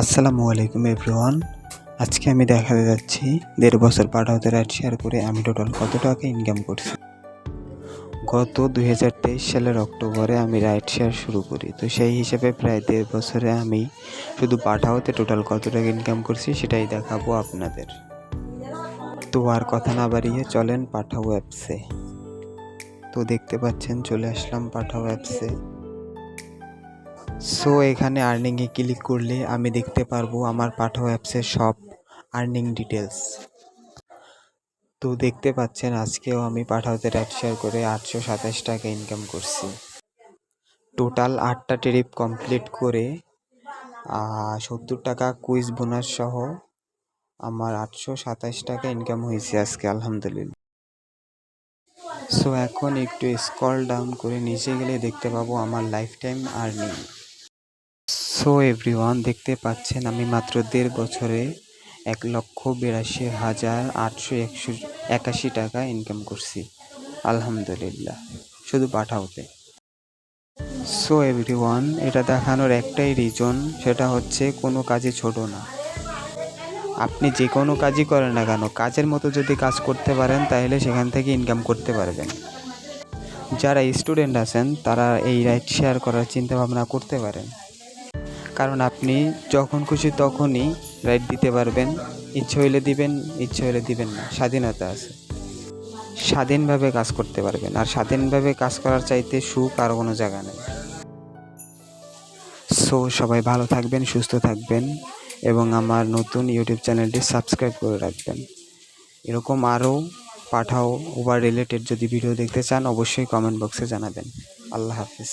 আসসালামু আলাইকুম এভরিওয়ান। আজকে আমি দেখাতে যাচ্ছি 1.5 বছর পাঠাওতে রাইড শেয়ার করে আমি টোটাল কত টাকা ইনকাম করছি। গত 2023 সালের অক্টোবরে আমি রাইড শেয়ার শুরু করি। তো সেই হিসেবে প্রায় 1.5 বছরে আমি শুধু পাঠাওতে টোটাল কত টাকা ইনকাম করছি সেটাই দেখাবো আপনাদের। তো আর কথা না বাড়িয়ে চলেন পাঠাও অ্যাপসে। তো দেখতে পাচ্ছেন চলে আসলাম পাঠাও অ্যাপসে। সো এখানে আর্নিংয়ে ক্লিক করলে আমি দেখতে পারবো আমার পাঠাও অ্যাপসের সব আর্নিং ডিটেলস। তো দেখতে পাচ্ছেন আজকেও আমি পাঠাওতে রাইড শেয়ার করে 827 টাকা ইনকাম করছি। টোটাল 8টা ট্রিপ কমপ্লিট করে 70 টাকা কুইজ বোনাস সহ আমার 827 টাকা ইনকাম হয়েছে আজকে, আলহামদুলিল্লাহ। সো এখন একটু স্ক্রল ডাউন করে নিচে গেলে দেখতে পাবো আমার life time earning. So everyone, দেখতে পাচ্ছেন আমি মাত্র 1.5 বছরে 1,82,881 টাকা ইনকাম করছি, আলহামদুলিল্লাহ, শুধু পাঠাওতে। সো এভরিওয়ান, এটা দেখানোর একটাই রিজন, সেটা হচ্ছে কোনো কাজই ছোট না। আপনি যে কোনো কাজই করেন না কেন, কাজের মতো যদি কাজ করতে পারেন তাহলে সেখান থেকে ইনকাম করতে পারবেন। যারা স্টুডেন্ট আছেন তারা এই রাইড শেয়ার করার চিন্তা ভাবনা করতে পারেন, কারণ আপনি যখন খুশি তখনই রাইড দিতে পারবেন। ইচ্ছে হইলে দিবেন, ইচ্ছে হইলে দিবেন না, স্বাধীনতা আছে। স্বাধীনভাবে কাজ করতে পারবেন, আর স্বাধীনভাবে কাজ করার চাইতে সুখ আর কোনো জায়গা নেই। সো সবাই ভালো থাকবেন, সুস্থ থাকবেন এবং আমার নতুন ইউটিউব চ্যানেলটি সাবস্ক্রাইব করে রাখবেন। এরকম আরও পাঠাও উবার রিলেটেড যদি ভিডিও দেখতে চান অবশ্যই কমেন্ট বক্সে জানাবেন। আল্লাহ হাফিজ।